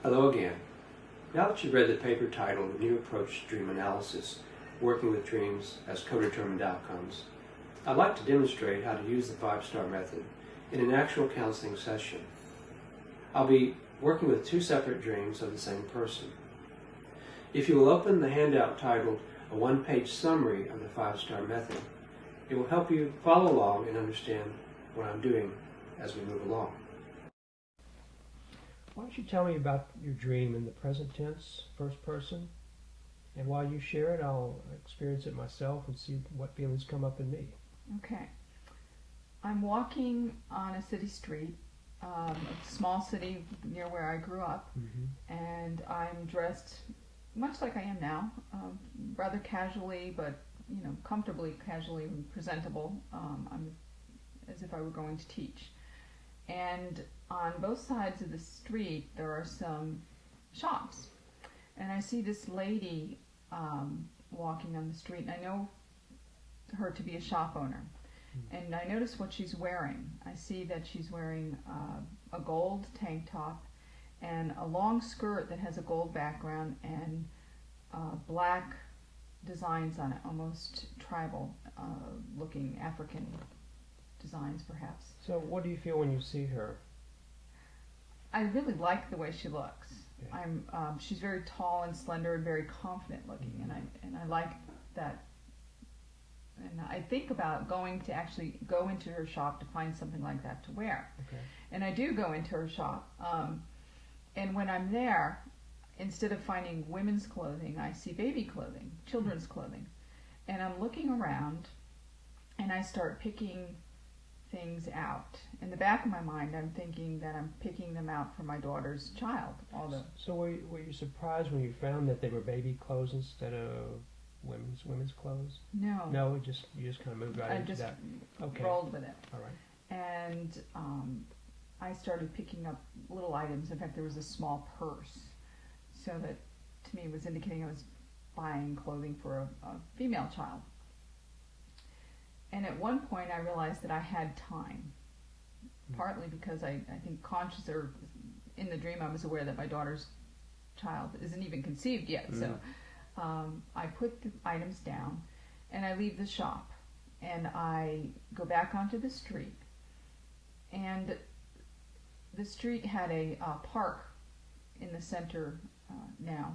Hello again. Now that you've read the paper titled "The New Approach to Dream Analysis, Working with Dreams as Co-Determined Outcomes," I'd like to demonstrate how to use the FiveStar method in an actual counseling session. I'll be working with two separate dreams of the same person. If you will open the handout titled "A One-Page Summary of the FiveStar Method," it will help you follow along and understand what I'm doing as we move along. Why don't you tell me about your dream in the present tense, first person, and while you share it, I'll experience it myself and see what feelings come up in me. Okay. I'm walking on a city street, a small city near where I grew up, and I'm dressed much like I am now, rather casually, but comfortably, casually presentable. I'm as if I were going to teach. And on both sides of the street there are some shops, and I see this lady walking on the street, and I know her to be a shop owner. And I notice what she's wearing. I see that she's wearing a gold tank top and a long skirt that has a gold background and black designs on it, almost tribal looking African designs perhaps. So what do you feel when you see her? I really like the way she looks. Okay. She's very tall and slender and very confident looking, and I like that. And I think about going to actually go into her shop to find something like that to wear. Okay. And I do go into her shop. And when I'm there, instead of finding women's clothing, I see baby clothing, children's clothing. And I'm looking around, and I start picking things out. In the back of my mind, I'm thinking that I'm picking them out for my daughter's child. So were you surprised when you found that they were baby clothes instead of women's clothes? No. No, you just kind of moved right into that. Okay. Rolled with it. All right. And I started picking up little items. In fact, there was a small purse, so that to me was indicating I was buying clothing for a female child. And at one point I realized that I had time, partly because I think conscious, or in the dream I was aware that my daughter's child isn't even conceived yet. So I put the items down and I leave the shop and I go back onto the street. And the street had a park in the center now.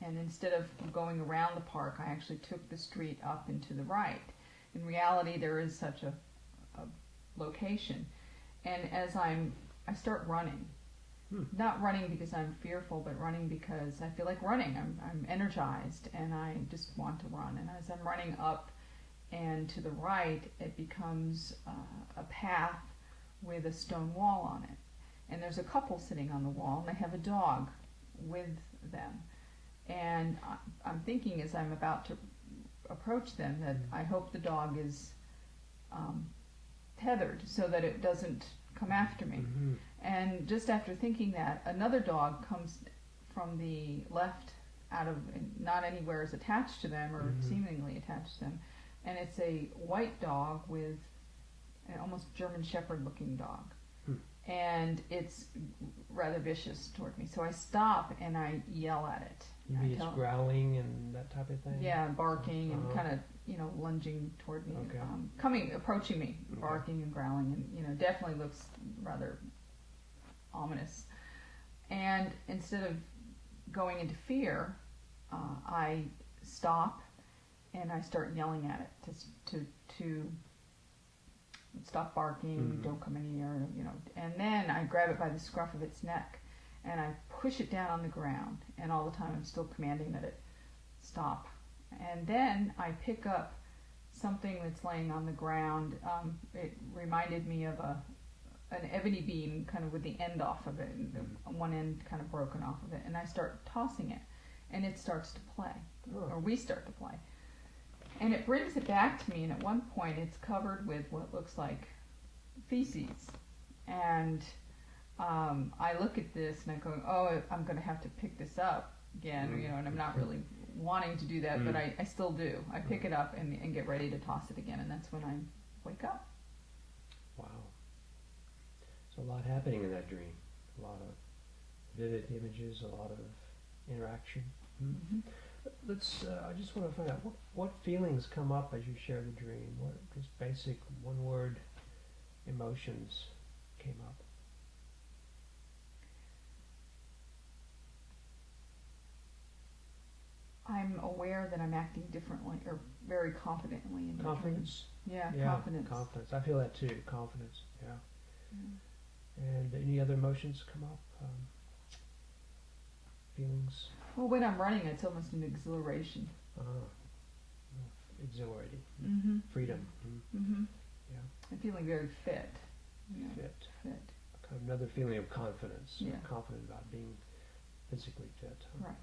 And instead of going around the park, I actually took the street up and to the right. In reality, there is such a location. And as I start running, not running because I'm fearful, but running because I feel like running. I'm energized and I just want to run. And as I'm running up and to the right, it becomes a path with a stone wall on it. And there's a couple sitting on the wall, and they have a dog with them. And I'm thinking as I'm about to approach them that I hope the dog is tethered so that it doesn't come after me. And just after thinking that, another dog comes from the left, out of, not anywhere is attached to them or seemingly attached to them, and it's a white dog with an almost German Shepherd looking dog. And it's rather vicious toward me. So I stop and I yell at it. You mean it's growling and that type of thing? Yeah, barking and kind of, lunging toward me. Okay. Approaching me, barking and growling, and, definitely looks rather ominous. And instead of going into fear, I stop and I start yelling at it to stop barking, don't come in here, and then I grab it by the scruff of its neck and I push it down on the ground, and all the time I'm still commanding that it stop. And then I pick up something that's laying on the ground. It reminded me of an ebony beam, kind of with the end off of it, and one end kind of broken off of it, and I start tossing it, and it starts to play, or we start to play. And it brings it back to me, and at one point it's covered with what looks like feces. And I look at this and I go, oh, I'm going to have to pick this up again, and I'm not really wanting to do that, but I still do. I pick it up and get ready to toss it again, and that's when I wake up. Wow. So a lot happening in that dream. A lot of vivid images, a lot of interaction. Mm-hmm. Let's. I just want to find out what feelings come up as you share the dream. What just basic one-word emotions came up. I'm aware that I'm acting differently or very confidently in the Confidence. dream. Yeah, confidence. Confidence. I feel that too. Confidence. Yeah. Yeah. And any other emotions come up? Feelings. Well, when I'm running, it's almost an exhilaration. Exhilarating. Mm-hmm. Freedom. Mm-hmm. Yeah. I'm feeling very fit. You know, Fit. Fit. Kind of another feeling of confidence. Yeah. Confident about being physically fit. Huh? Right.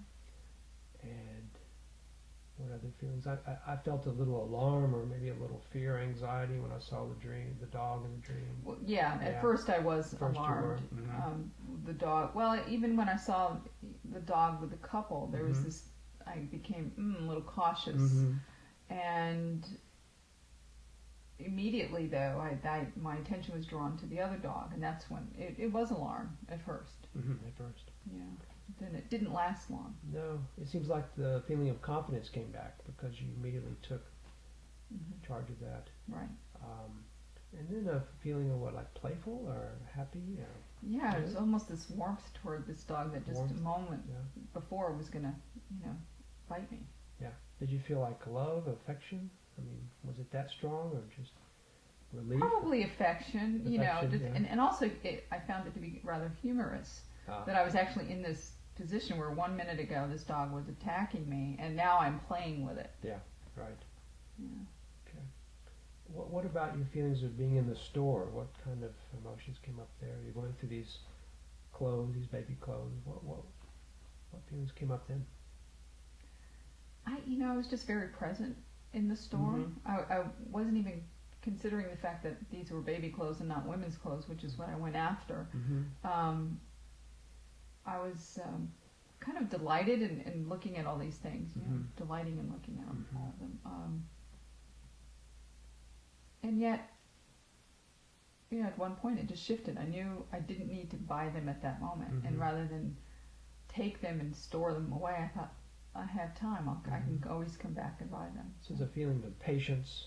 And what other feelings? I felt a little alarm or maybe a little fear, anxiety when I saw the dog in the dream. Well, yeah, Yeah. at first I was First you were, alarmed. mhm. The dog, well, even when I saw the dog with the couple, there was Mhm. this, I became a little cautious. Mm-hmm. And immediately, though, my attention was drawn to the other dog, and that's when it was alarm at first. Mm-hmm. At first. Yeah. Then it didn't last long. No, it seems like the feeling of confidence came back because you immediately took Mm-hmm. charge of that. Right. And then a feeling of what, like playful or happy? Yeah, it was Yeah. almost this warmth toward this dog that just Warmth. a moment Yeah. before was gonna, bite me. Yeah. Did you feel like love, affection? I mean, was it that strong or just relief? Probably affection, Affection, just, yeah. and also I found it to be rather humorous that I was actually in this position where 1 minute ago this dog was attacking me, and now I'm playing with it. Yeah, right. Yeah. Okay. What about your feelings of being in the store? What kind of emotions came up there? You're going through these clothes, these baby clothes. What feelings came up then? I was just very present in the store. Mhm. I wasn't even considering the fact that these were baby clothes and not women's clothes, which is what I went after. Mm-hmm. I was kind of delighted in looking at all these things, delighting in looking at all of them. And yet, at one point it just shifted. I knew I didn't need to buy them at that moment, and rather than take them and store them away, I thought, I have time. I can always come back and buy them. So it's a feeling of patience,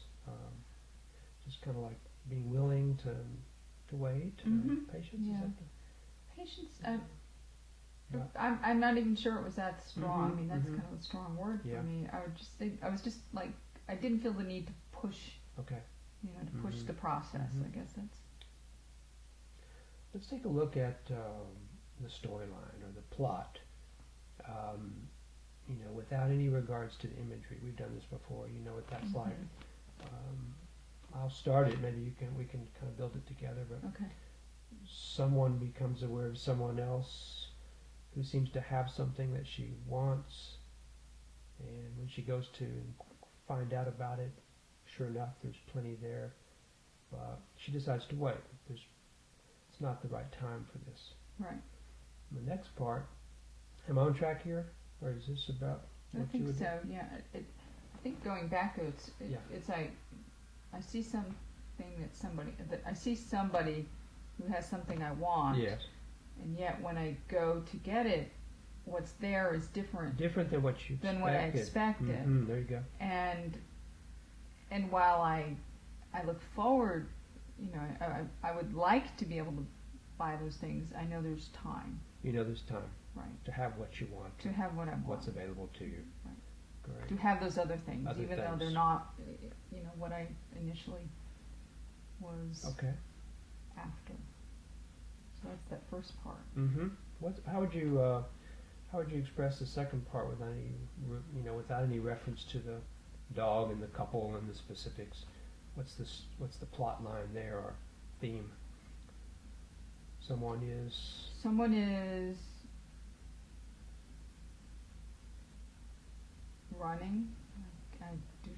just kind of like being willing to wait. Patience. Yeah. Is that the, Patience. Yeah. I'm not even sure it was that strong. I mean, that's mhm. kind of a strong word Yeah. for me. I was just like, I didn't feel the need to push, okay. to push the process. I guess that's. Let's take a look at the storyline or the plot. Without any regards to the imagery. We've done this before. You know what that's like. I'll start it. Maybe we can kind of build it together. But Okay. someone becomes aware of someone else who seems to have something that she wants, and when she goes to find out about it, sure enough, there's plenty there. But she decides to wait. It's not the right time for this. Right. The next part. Am I on track here, or is this about? I what you think would so. Yeah. I think going back, Yeah. it's like I see something that I see somebody who has something I want. Yes. And yet when I go to get it, what's there is different Different than what you than what I expected. There you go. And while I look forward, I would like to be able to buy those things. I know there's time. There's time Right. to have what you want. To have what I want. What's available to you. Right. Great. To have those other things, Other even though things. they're not, what I initially was Okay. after. So that's that first part. Mm-hmm. How would you express the second part without any reference to the dog and the couple and the specifics? What's the plot line there or theme? Someone is running.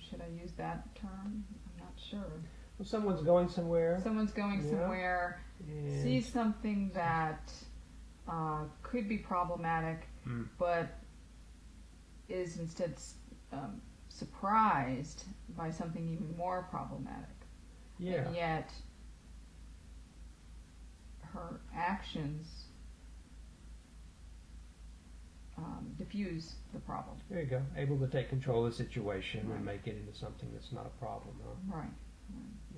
Should I use that term? I'm not sure. Well, someone's going somewhere. Someone's going Yeah. somewhere, And sees something that could be problematic, but is instead surprised by something even more problematic. Yeah. And yet, her actions diffuse the problem. There you go. Able to take control of the situation Right. and make it into something that's not a problem, huh? Right.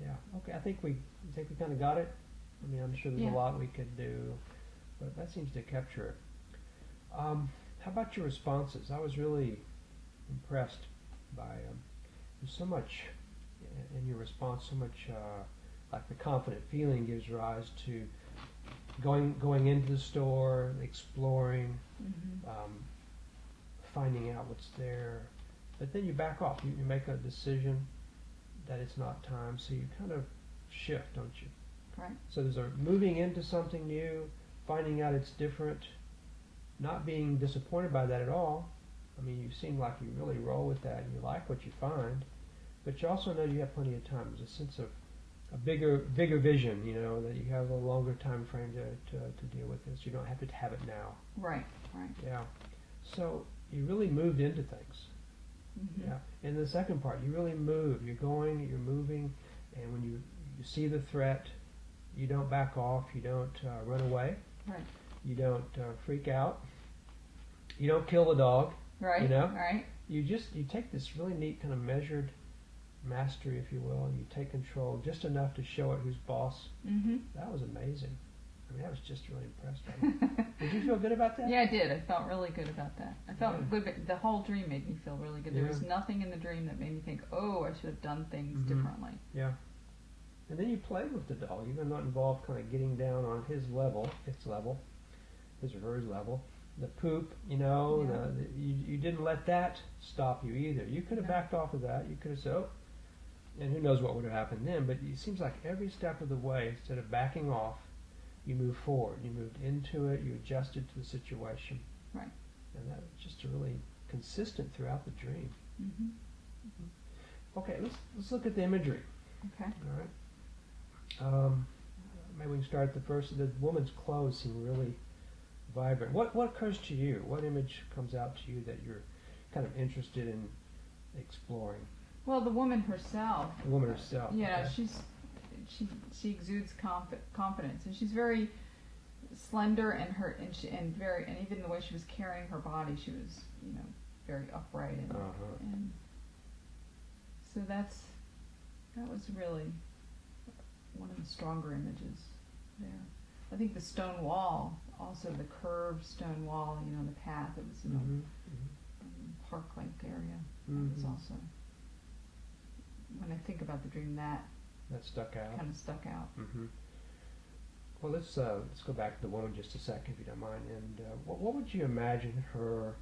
Yeah. Okay. I think we kind of got it. I mean, I'm sure there's Yeah. a lot we could do, but that seems to capture it. How about your responses? I was really impressed by there's so much in your response. So much like the confident feeling gives rise to going into the store, exploring, finding out what's there. But then you back off. You make a decision that it's not time, so you kind of shift, don't you? Right. So there's a moving into something new, finding out it's different, not being disappointed by that at all. I mean, you seem like you really roll with that and you like what you find, but you also know you have plenty of time. There's a sense of a bigger vision, you know, that you have a longer time frame to deal with this. You don't have to have it now. Right. Right. Yeah. So you really moved into things. Mm-hmm. Yeah. And the second part, you really move. You're going, you're moving, and when you see the threat, you don't back off. You don't run away. Right. You don't freak out. You don't kill the dog. Right. You know? Right. You take this really neat kind of measured mastery, if you will, and you take control just enough to show it who's boss. Mm-hmm. That was amazing. I mean, I was just really impressed by it. Did you feel good about that? Yeah, I did. I felt really good about that. I felt Yeah. good. But the whole dream made me feel really good. There Yeah. was nothing in the dream that made me think, "Oh, I should have done things Mhm. differently." Yeah. And then you played with the dog. You were not involved kind of getting down on his level, his or her level. The poop, you know, Yeah. you didn't let that stop you either. You could have No. backed off of that. You could have said, oh, and who knows what would have happened then. But it seems like every step of the way, instead of backing off, you moved forward. You moved into it. You adjusted to the situation. Right. And that was just really consistent throughout the dream. Mm-hmm. Okay, let's look at the imagery. Okay. All right. Maybe we can start at the first. The woman's clothes seem really vibrant. What occurs to you? What image comes out to you that you're kind of interested in exploring? Well, the woman herself. The woman herself. Yeah, okay. she exudes confidence, and she's very slender, and even the way she was carrying her body, she was, you know, very upright, and so that was really one of the stronger images there. I think the stone wall, also the curved stone wall, you know, the path, it was, you know, park-like area. That was also, when I think about the dream, that stuck out. kind of stuck out. Mm-hmm. Well, let's go back to the woman just a second, if you don't mind. And what would you imagine her?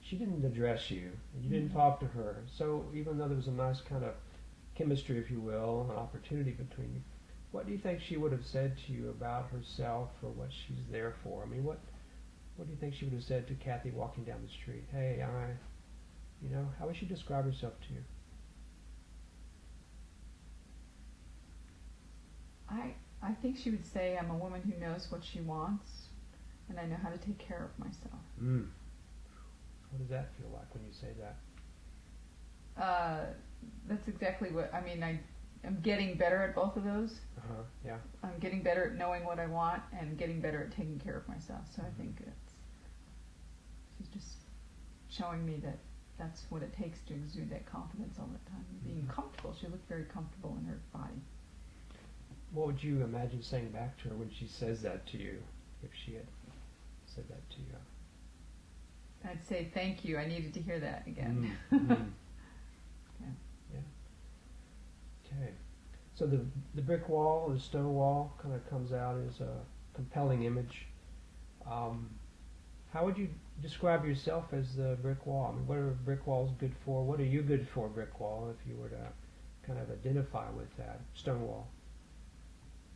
She didn't address you, and you didn't talk to her. So even though there was a nice kind of chemistry, if you will, an opportunity between you, what do you think she would have said to you about herself or what she's there for? I mean, what do you think she would have said to Kathy walking down the street? Hey, how would she describe herself to you? I think she would say, I'm a woman who knows what she wants, and I know how to take care of myself. What does that feel like when you say that? That's exactly what, I mean, I'm getting better at both of those. Yeah. I'm getting better at knowing what I want and getting better at taking care of myself. So I think she's just showing me that that's what it takes to exude that confidence all the time. Being comfortable. She looked very comfortable in her body. What would you imagine saying back to her when she says that to you, if she had said that to you? I'd say, thank you. I needed to hear that again. Yeah. Okay. So the brick wall, the stone wall, kind of comes out as a compelling image. How would you describe yourself as the brick wall? I mean, what are brick walls good for? What are you good for, brick wall, if you were to kind of identify with that stone wall?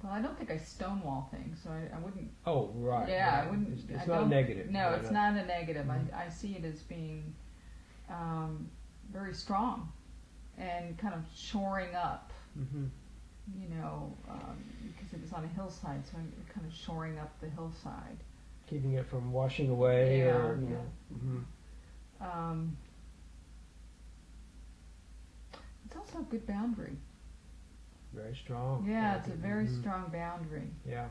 Well, I don't think I stonewall things, so I wouldn't. Oh, right. Yeah, right. I wouldn't. It's not a negative. No, it's not a negative. Mhm. I see it as being very strong and kind of shoring up. Mm-hmm. You know, because it was on a hillside, so I'm kind of shoring up the hillside. Keeping it from washing away, Yeah, or you yeah. know. Mm-hmm. It's also a good boundary. Very strong. Yeah, it's a very Mhm. strong boundary. Yeah.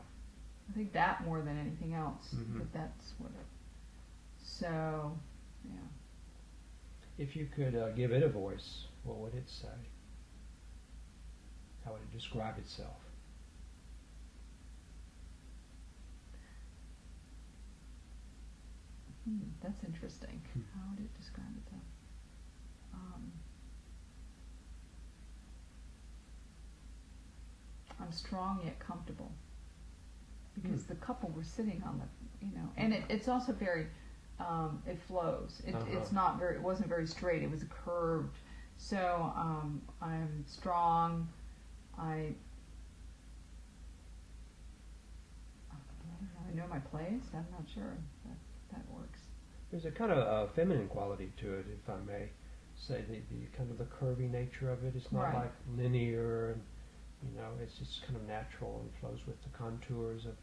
I think that more than anything else. Mhm. But that's what it. So, Yeah. If you could give it a voice, what would it say? How would it describe itself? That's interesting. How would it describe itself? I'm strong yet comfortable, because the couple were sitting on the, and it's also very, it flows. It's not very, it wasn't very straight. It was curved. So I'm strong. I know my place. I'm not sure that works. There's a kind of feminine quality to it, if I may say. The kind of the curvy nature of it. It's not Right. like linear, and it's just kind of natural and flows with the contours of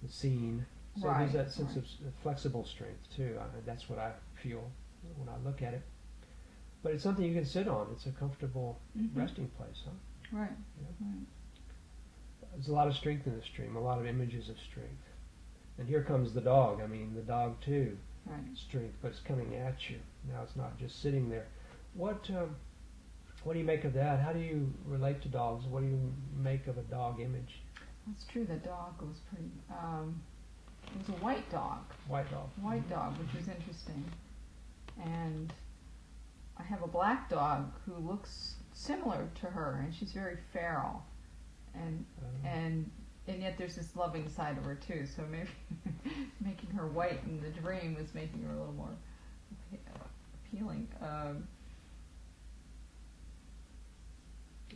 the scene. So Right, there's that sense right. of flexible strength too. That's what I feel when I look at it. But it's something you can sit on. It's a comfortable resting place, huh? Right. Yeah. Right. There's a lot of strength in the stream, a lot of images of strength. And here comes the dog. I mean, the dog too, Right. strength, but it's coming at you. Now it's not just sitting there. What do you make of that? How do you relate to dogs? What do you make of a dog image? That's true. The dog was pretty. It was a white dog. White dog. White dog, which was interesting. And I have a black dog who looks similar to her, and she's very feral, and yet there's this loving side of her too. So maybe making her white in the dream was making her a little more appealing.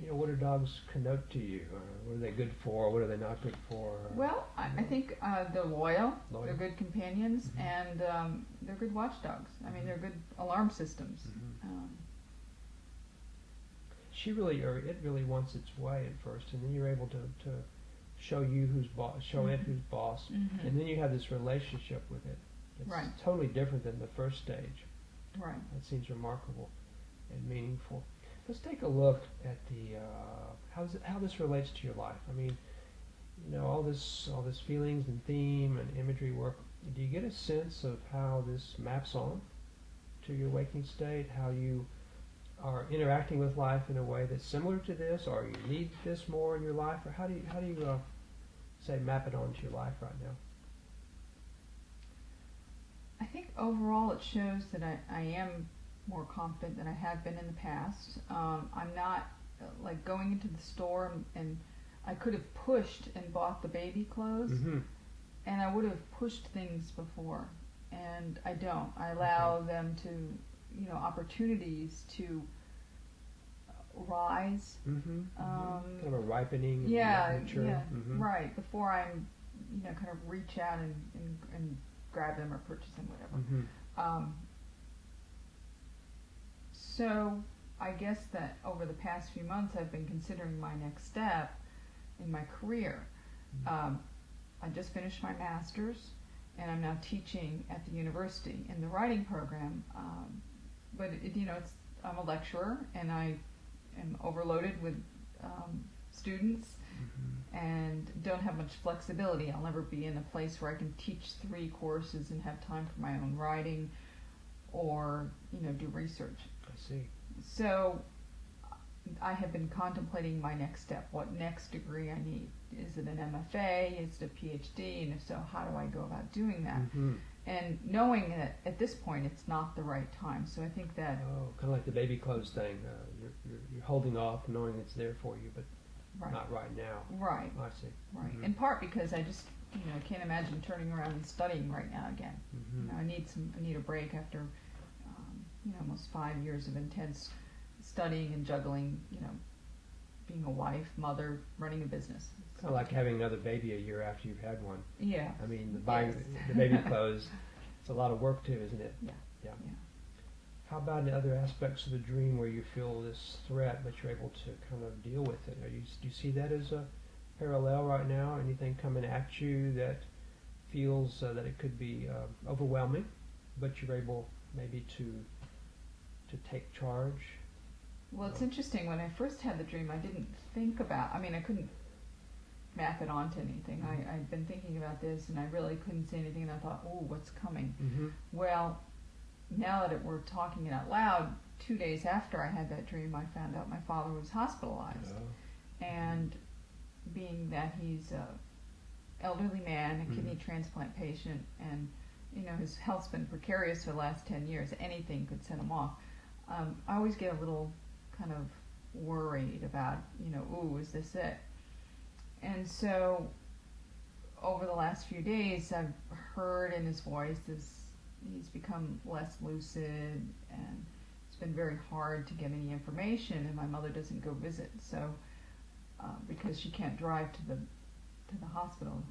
What do dogs connote to you? What are they good for? What are they not good for? Well, I think they're loyal. Loyal. They're good companions, and they're good watchdogs. I mean, they're good alarm systems. It really wants its way at first, and then you're able to show you who's boss, show it who's boss, and then you have this relationship with it. It's Right. totally different than the first stage. Right. That seems remarkable and meaningful. Let's take a look at the how this relates to your life. I mean, all this feelings and theme and imagery work. Do you get a sense of how this maps on to your waking state? How you are interacting with life in a way that's similar to this, or you need this more in your life, or how do you say map it onto your life right now? I think overall it shows that I am more confident than I have been in the past. I'm not like going into the store and I could have pushed and bought the baby clothes, and I would have pushed things before, and I don't. I allow them to, opportunities to rise. Kind of a ripening. Yeah, and mature. yeah, right. Before I'm, kind of reach out and grab them or purchase them, whatever. So I guess that over the past few months I've been considering my next step in my career. I just finished my master's, and I'm now teaching at the university in the writing program. But I'm a lecturer, and I am overloaded with students, and don't have much flexibility. I'll never be in a place where I can teach 3 courses and have time for my own writing, or do research. I see. So I have been contemplating my next step. What next degree I need? Is it an MFA? Is it a PhD? And if so, how do I go about doing that? And knowing that at this point it's not the right time. So I think that kind of like the baby clothes thing. You're holding off, knowing it's there for you, but not right now. Right. I see. Right. In part because I just I can't imagine turning around and studying right now again. I need a break after almost 5 years of intense studying and juggling, being a wife, mother, running a business. Kind of like having another baby a year after you've had one. Yeah. I mean, buying the baby clothes, it's a lot of work too, isn't it? Yeah. How about in other aspects of the dream where you feel this threat, but you're able to kind of deal with it? Do you see that as a parallel right now? Anything coming at you that feels that it could be overwhelming, but you're able maybe to take charge? Well, it's interesting. When I first had the dream, I didn't think about. I couldn't map it onto anything. I'd been thinking about this, and I really couldn't say anything. And I thought, "Oh, what's coming?" Well, now that we're talking it out loud, 2 days after I had that dream, I found out my father was hospitalized. Oh. And being that he's a elderly man, a kidney transplant patient, and his health's been precarious for the last 10 years, anything could set him off. I always get a little kind of worried about, ooh, is this it? And so over the last few days, I've heard in his voice he's become less lucid, and it's been very hard to get any information, and my mother doesn't go visit, so because she can't drive to the hospital,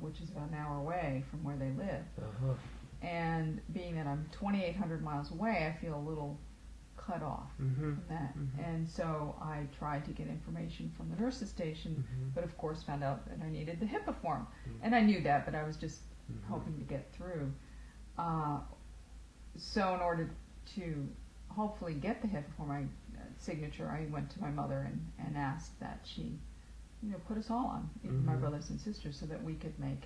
which is about an hour away from where they live. Uh-huh. And being that I'm 2,800 miles away, I feel a little cut off from that. And so I tried to get information from the nurse's station, but of course found out that I needed the HIPAA form. And I knew that, but I was just hoping to get through. So in order to hopefully get the HIPAA form, signature, I went to my mother and asked that she put us all on, even my brothers and sisters, so that we could make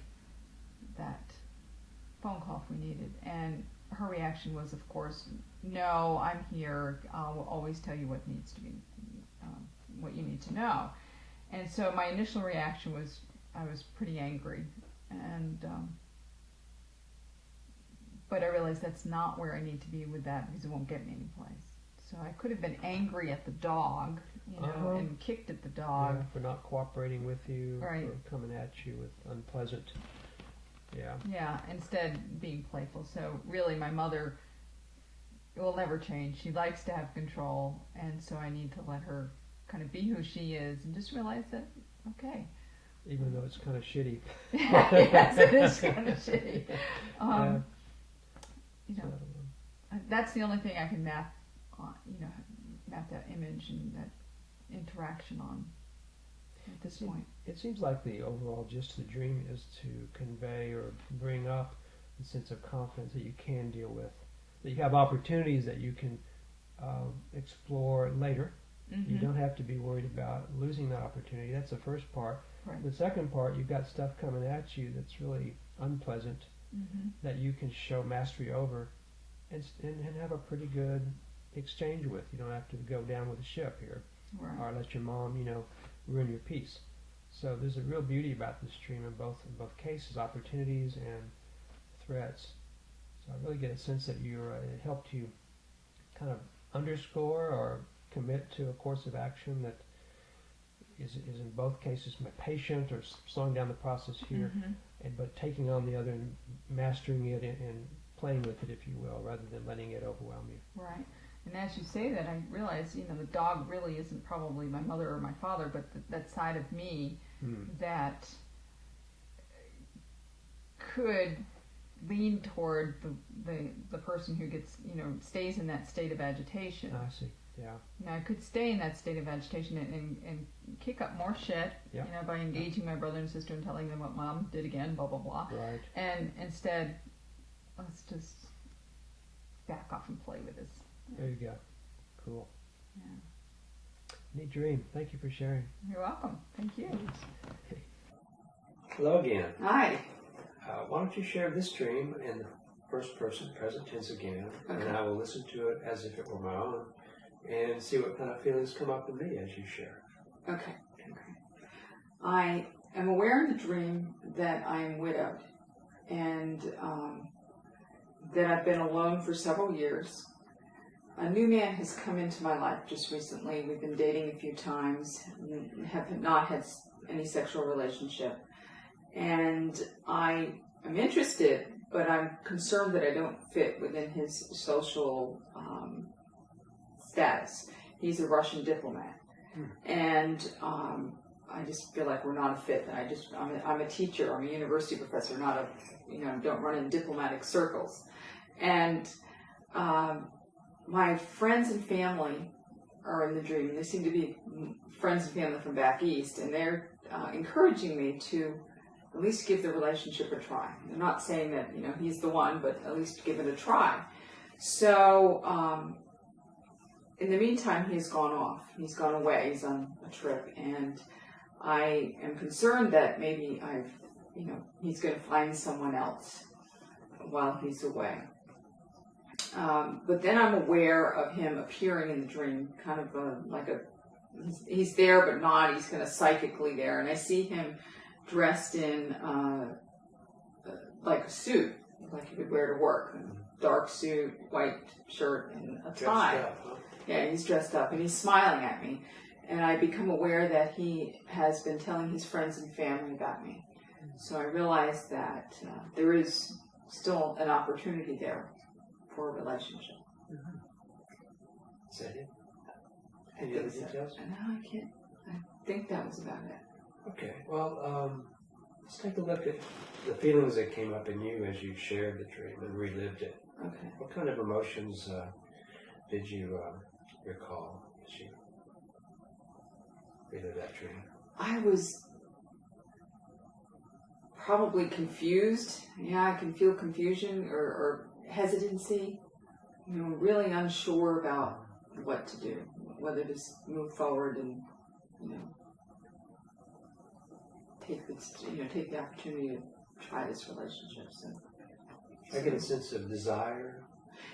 that phone call if we needed. And her reaction was, of course, no, I'm here. I'll always tell you what needs to be, what you need to know. And so my initial reaction was, I was pretty angry, and but I realized that's not where I need to be with that, because it won't get me anyplace. So I could have been angry at the dog, and kicked at the dog. Yeah, for not cooperating with you, right, for coming at you with unpleasant. Yeah, instead being playful. So really my mother will never change. She likes to have control, and so I need to let her kind of be who she is and just realize that, okay. Even though it's kind of shitty. Yes, it is kind of shitty. That's the only thing I can map on, map that image and that interaction on at this point. It seems like the overall gist of the dream is to convey or bring up a sense of confidence that you can deal with, that you have opportunities that you can explore later. You don't have to be worried about losing that opportunity. That's the first part. Right. The second part, you've got stuff coming at you that's really unpleasant that you can show mastery over and have a pretty good exchange with. You don't have to go down with the ship here, or let your mom, ruin your peace. So there's a real beauty about this dream in both cases, opportunities and threats. So I really get a sense that it helped you kind of underscore or commit to a course of action that is in both cases patient, or slowing down the process here, but taking on the other and mastering it and playing with it, if you will, rather than letting it overwhelm you. Right. And as you say that, I realize, the dog really isn't probably my mother or my father, but that side of me that could lean toward the person who gets, stays in that state of agitation. I see. Yeah. I could stay in that state of agitation and kick up more shit, by engaging my brother and sister and telling them what mom did again, blah, blah, blah. Right. And instead, let's just back off and play with this. There you go. Cool. Yeah. Neat dream. Thank you for sharing. You're welcome. Thank you. Hello again. Hi. Why don't you share this dream in the first person present tense again, and I will listen to it as if it were my own, and see what kind of feelings come up in me as you share. Okay. I am aware in the dream that I am widowed, and that I've been alone for several years. A new man has come into my life just recently. We've been dating a few times, have not had any sexual relationship. And I am interested, but I'm concerned that I don't fit within his social status. He's a Russian diplomat. And I just feel like we're not a fit. I'm a teacher, I'm a university professor, not a, don't run in diplomatic circles. And my friends and family are in the dream. They seem to be friends and family from back east, and they're encouraging me to at least give the relationship a try. They're not saying that, he's the one, but at least give it a try. So, in the meantime, he's gone off. He's gone away. He's on a trip, and I am concerned that maybe he's going to find someone else while he's away. But then I'm aware of him appearing in the dream, kind of he's there but not. He's kind of psychically there, and I see him dressed in like a suit, like he would wear to work. Dark suit, white shirt, and a tie. Dressed up, huh? Yeah, he's dressed up, and he's smiling at me. And I become aware that he has been telling his friends and family about me. So I realize that there is still an opportunity there for a relationship. Mm-hmm. Is that it? Any other details? No, I can't. I think that was about it. Okay, well, let's take a look at the feelings that came up in you as you shared the dream and relived it. Okay. What kind of emotions did you recall as you relived that dream? I was probably confused. Yeah, I can feel confusion or hesitancy. Really unsure about what to do, whether to move forward and take the opportunity to try this relationship. So I get a sense of desire.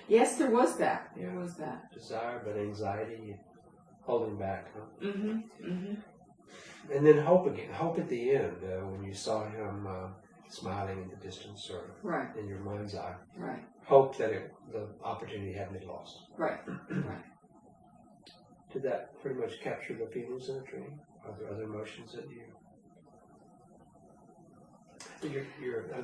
Yes, there was that. Yeah. There was that. Desire, but anxiety, holding back. Huh? Mm-hmm. Mm-hmm. And then hope again. Hope at the end when you saw him smiling in the distance or Right. in your mind's eye. Right. Hope that the opportunity hadn't been lost. Right. Right. Did that pretty much capture the feelings in the dream? Are there other emotions that you...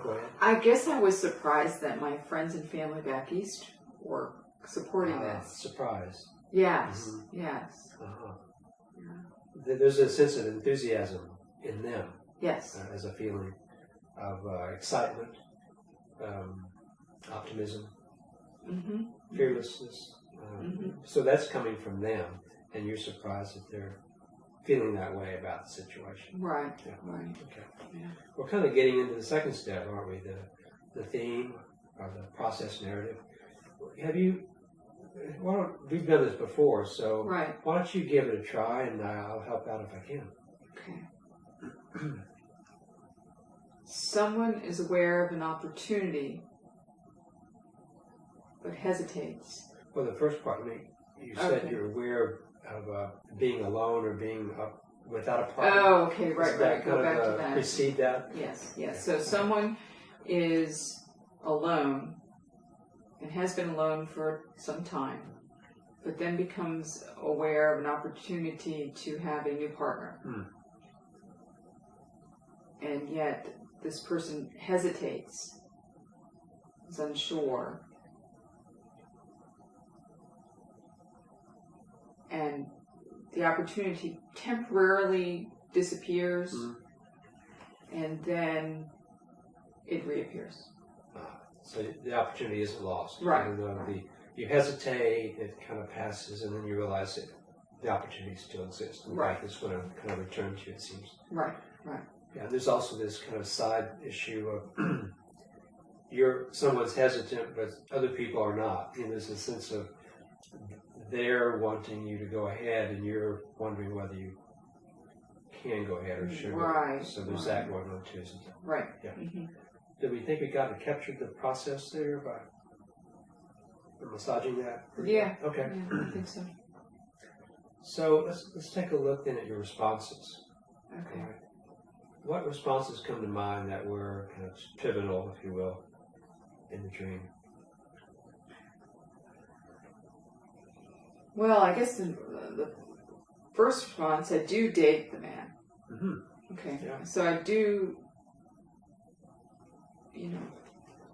go ahead. I guess I was surprised that my friends and family back east were supporting this. Surprise. Yes. Mm-hmm. Yes. Uh-huh. Yeah. There's a sense of enthusiasm in them Yes. as a feeling of excitement, optimism, Mm-hmm. fearlessness. Mm-hmm. So that's coming from them, and you're surprised that they're feeling that way about the situation. Right. Yeah. Right. Okay. Yeah. We're kind of getting into the second step, aren't we? The theme or the process narrative. Have you? We've done this before, so Right. why don't you give it a try, and I'll help out if I can. Okay. Someone is aware of an opportunity, but hesitates. Well, the first part, you said Okay. you're aware of being alone or being without a partner. Oh, okay, Does right. that Go kind back of to that. precede that? Yes, yes. So someone is alone and has been alone for some time, but then becomes aware of an opportunity to have a new partner. And yet this person hesitates, is unsure, and the opportunity temporarily disappears, and then it reappears. So the opportunity isn't lost. Right. Even though you hesitate, it kind of passes, and then you realize that the opportunity still exists. In Right. fact, it's going to kind of return to you, it seems. Right, right. Yeah, there's also this kind of side issue of someone's hesitant, but other people are not. And there's a sense of they're wanting you to go ahead, and you're wondering whether you can go ahead or should. Right. So there's that going on too, isn't there? Right. Yeah. Mm-hmm. Did we think we got to capture the process there by massaging that? Yeah. Okay. Yeah, I think so. So let's take a look then at your responses. Okay. All right. What responses come to mind that were kind of pivotal, if you will, in the dream? Well, I guess the first response, I do date the man. Mm-hmm. Okay. Yeah. So I do,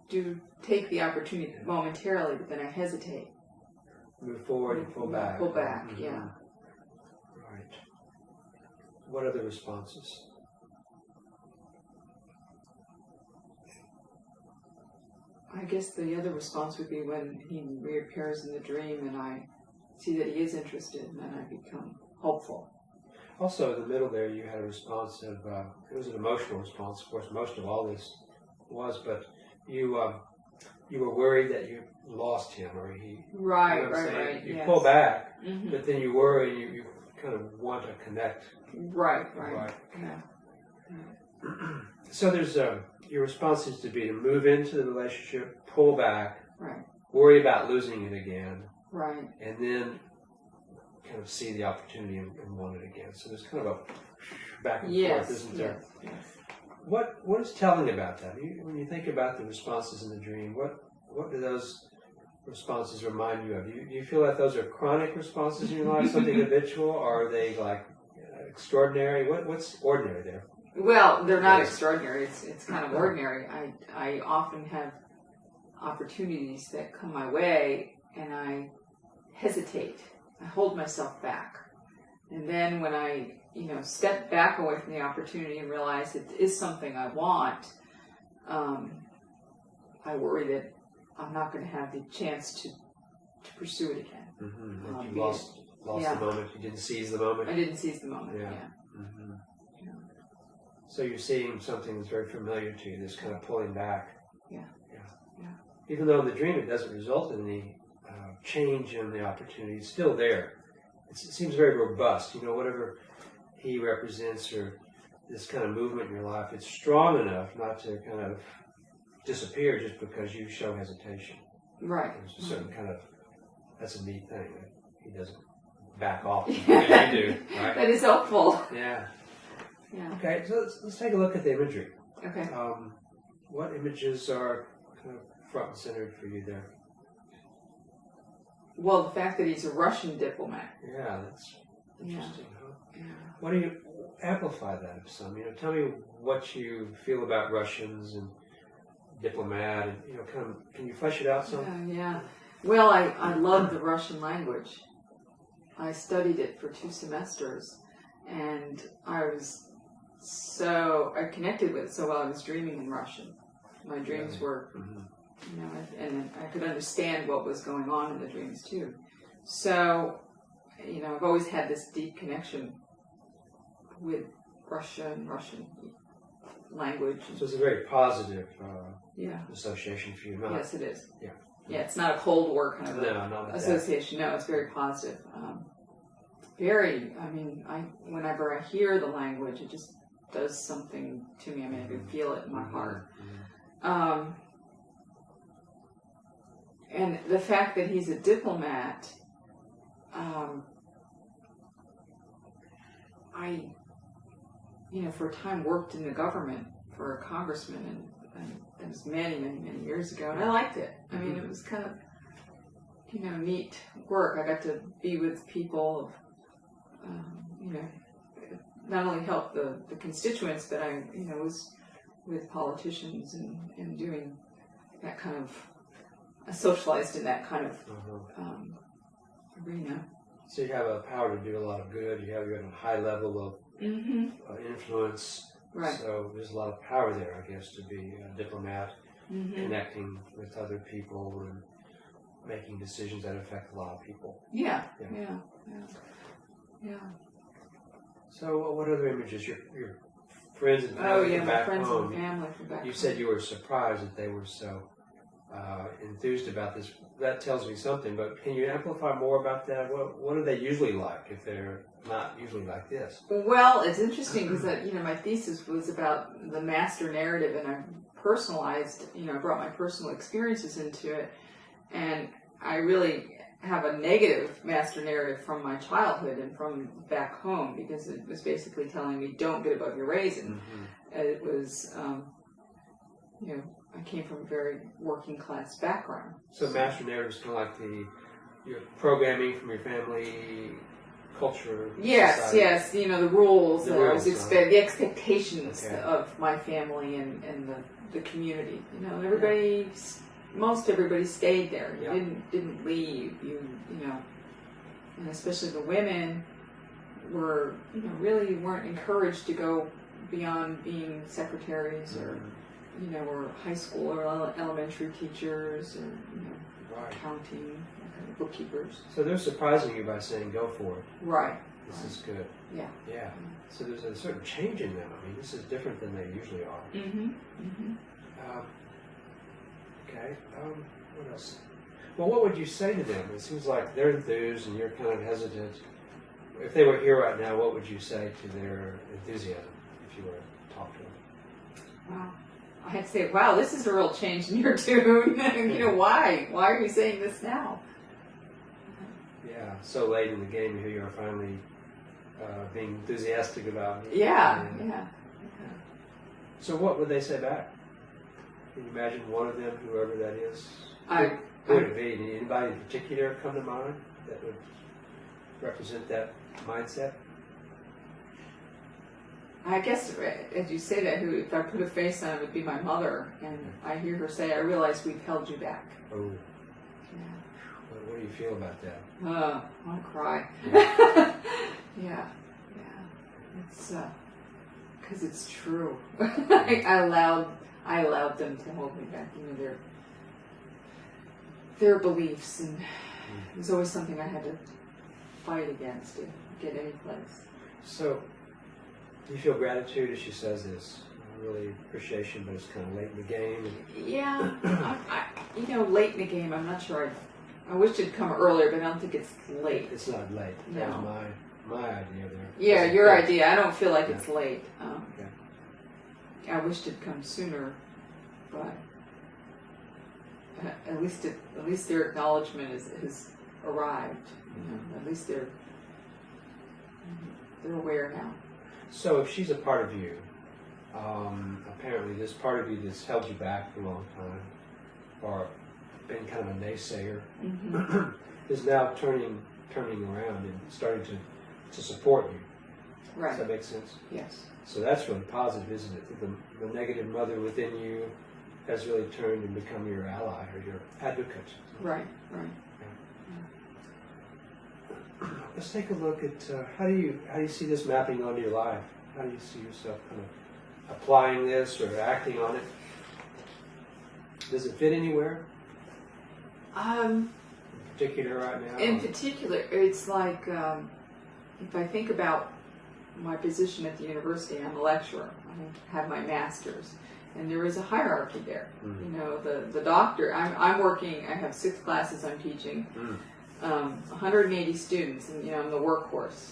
do take the opportunity momentarily, but then I hesitate. Move forward and pull back. Pull back, Mhm. yeah. Right. What other responses? I guess the other response would be when he reappears in the dream and I see that he is interested, and then I become hopeful. Also, in the middle there, you had a response of, it was an emotional response, of course, most of all this was, but you were worried that you lost him, or he... Right, you know what I'm right, saying? right. You yes. pull back, Mm-hmm. but then you worry, you kind of want to connect. Right, right. Yeah. So there's, your response is to be to move into the relationship, pull back, Right. worry about losing it again, Right. and then kind of see the opportunity and want it again. So there's kind of a back and forth, isn't there? Yes. What is telling about that? When you think about the responses in the dream, what do those responses remind you of? Do you feel like those are chronic responses in your life, something habitual, or are they like extraordinary? What's ordinary there? Well, they're not extraordinary. It's kind of ordinary. I often have opportunities that come my way, and I hesitate. I hold myself back. And then when I, step back away from the opportunity and realize it is something I want, I worry that I'm not going to have the chance to pursue it again. Mm-hmm. You lost the moment. You didn't seize the moment. I didn't seize the moment. Yeah. Mm-hmm. Yeah. So you're seeing something that's very familiar to you, this kind of pulling back. Yeah. Even though in the dream it doesn't result in any change in the opportunity, it's still there. It seems very robust. Whatever he represents or this kind of movement in your life, it's strong enough not to kind of disappear just because you show hesitation. Right. There's a certain kind of, that's a neat thing. That he doesn't back off as you do, right? That is helpful. Yeah. Yeah. Okay, so let's take a look at the imagery. Okay. What images are kind of front and centered for you there? Well, the fact that he's a Russian diplomat. Yeah, that's interesting, huh? Yeah. Why do you amplify that some? Tell me what you feel about Russians and diplomat, and can you flesh it out some? Yeah. Well, I love the Russian language. I studied it for 2 semesters, and I connected with it so well. I was dreaming in Russian. My dreams were, and I could understand what was going on in the dreams too. So, I've always had this deep connection with Russia and Russian language. So it's a very positive Yeah. association for you, Yes, it is. Yeah. Yeah, it's not a Cold War kind of not association. No, it's very positive. Whenever I hear the language, it just does something to me. I can feel it in my heart. And the fact that he's a diplomat, for a time worked in the government for a congressman, and that was many, many, many years ago, and I liked it. It was kind of, neat work. I got to be with people, not only help the constituents, but I, was with politicians and doing that kind of, socialized in that kind of arena. So you have a power to do a lot of good. You have a high level of influence. Right. So there's a lot of power there, I guess, to be a diplomat, connecting with other people and making decisions that affect a lot of people. Yeah. So what other images? Your friends and family from my back friends home. and family from back home. You said you were surprised that they were so enthused about this. That tells me something, but can you amplify more about that? What are they usually like if they're not usually like this? Well, it's interesting because my thesis was about the master narrative, and I personalized, brought my personal experiences into it, and I really have a negative master narrative from my childhood and from back home, because it was basically telling me, don't get above your raisin. It was, I came from a very working class background. So master narrative is kind of like your programming from your family, culture. Yes, society. yes. The rules, The rules, the expectations of my family and the community. Most everybody stayed there. You didn't leave. And especially the women were, really weren't encouraged to go beyond being secretaries or high school or elementary teachers or accounting, bookkeepers. So they're surprising you by saying, go for it. Right. This is good. Yeah. Yeah. So there's a certain change in them. This is different than they usually are. Okay. What else? Well, what would you say to them? It seems like they're enthused and you're kind of hesitant. If they were here right now, what would you say to their enthusiasm if you were to talk to them? Wow. I had to say, wow, this is a real change in your tune. You know, why? Why are you saying this now? Yeah, so late in the game, here you are finally being enthusiastic about it. Yeah. So what would they say back? Can you imagine one of them, whoever that is? I- Who would it be? Anybody in particular come to mind that would represent that mindset? I guess, as you say that, if I put a face on it, would be my mother. And I hear her say, I realize we've held you back. Oh, Yeah. what do you feel about that? I want to cry. Yeah. Yeah. It's, because it's true. I allowed them to hold me back, you know, their beliefs, and it was always something I had to fight against to get any place. So, do you feel gratitude as she says this? Really appreciation, but it's kind of late in the game. Yeah, you know, late in the game, I'm not sure. I wish it'd come earlier, but I don't think it's late. It's not late. No. That was my idea there. Yeah, It's your late. idea. I don't feel like Yeah. it's late. Okay. I wished it'd come sooner, but at least their acknowledgement has arrived. You know, at least they're aware now. So if she's a part of you, apparently this part of you that's held you back for a long time, or been kind of a naysayer, Mm-hmm. is now turning around and starting to support you. Does Right. that make sense? Yes. So that's really positive, isn't it? The negative mother within you has really turned and become your ally or your advocate. Right. Let's take a look at how do you see this mapping onto your life? How do you see yourself kind of applying this or acting on it? Does it fit anywhere in particular right now? In particular, it's like if I think about my position at the university, I'm a lecturer. I have my master's, and there is a hierarchy there. Mm. You know, the doctor. I'm working. I have 6 classes I'm teaching. 180 students, and you know, I'm the workhorse.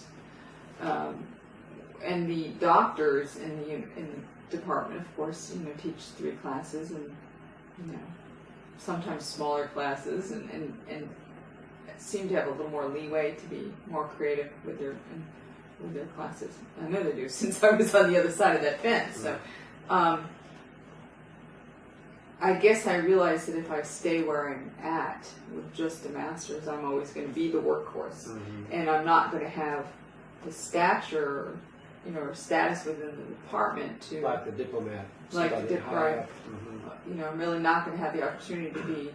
And the doctors in the department, of course, you know, teach 3 classes, and you know, sometimes smaller classes, and seem to have a little more leeway to be more creative with their classes. I know they do, since I was on the other side of that fence. So, I guess I realize that if I stay where I'm at with just a master's, I'm always going to be the workhorse, and I'm not going to have the stature, you know, or status within the department to Like the diplomat. Like the somebody diplomat. high up. Mhm. you know, I'm really not going to have the opportunity to be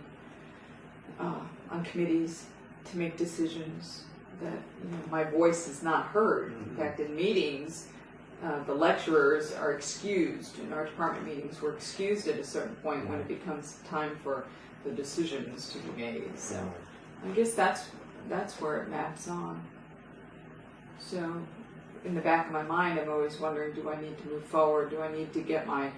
on committees to make decisions that, you know, my voice is not heard. In fact, in meetings, the lecturers are excused. In our department meetings, we're excused at a certain point when it becomes time for the decisions to be made. So I guess that's where it maps on. So in the back of my mind, I'm always wondering, do I need to move forward? Do I need to get my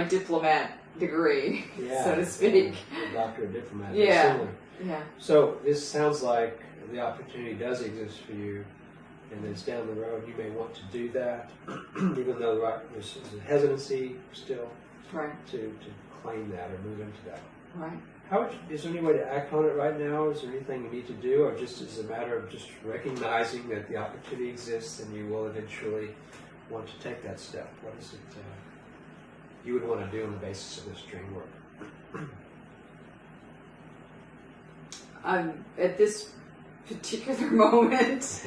diplomat degree, Yeah. so to speak? The doctor of diplomat. Yeah. Similar. Yeah. So this sounds like the opportunity does exist for you, and it's down the road. You may want to do that, even though there's a hesitancy still Right. to claim that or move into that. Right. Is there any way to act on it right now? Is there anything you need to do, or just is it a matter of just recognizing that the opportunity exists and you will eventually want to take that step? What is it you would want to do on the basis of this dream work? At this particular moment,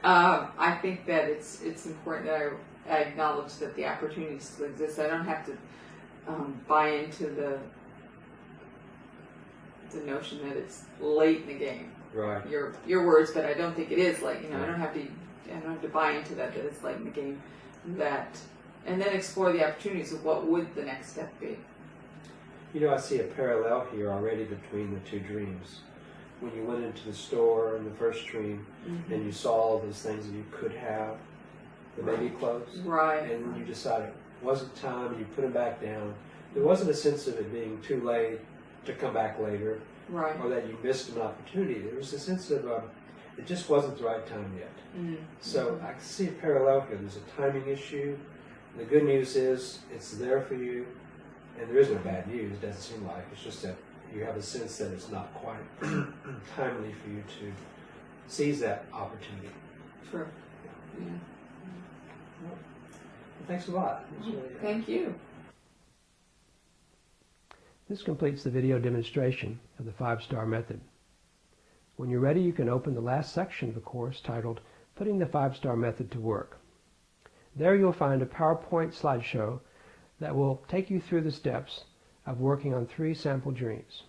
I think that it's important that I acknowledge that the opportunity still exists. I don't have to buy into the notion that it's late in the game. Right. Your words, but I don't think it is late. You know, I don't have to buy into that it's late in the game. And then explore the opportunities of what would the next step be. You know, I see a parallel here already between the 2 dreams. When you went into the store in the first dream and you saw all those things that you could have, the baby clothes, Right. and you decided it wasn't time, you put them back down. There wasn't a sense of it being too late to come back later, Right. or that you missed an opportunity. There was a sense of it just wasn't the right time yet. So I can see a parallel here. There's a timing issue. The good news is it's there for you, And there isn't a bad news, it doesn't seem like. It's just that you have a sense that it's not quite timely for you to seize that opportunity. True. Yeah. Well, thanks a lot. Thank you. This completes the video demonstration of the FiveStar method. When you're ready, you can open the last section of the course titled Putting the FiveStar Method to Work. There you'll find a PowerPoint slideshow that will take you through the steps of working on 3 sample dreams.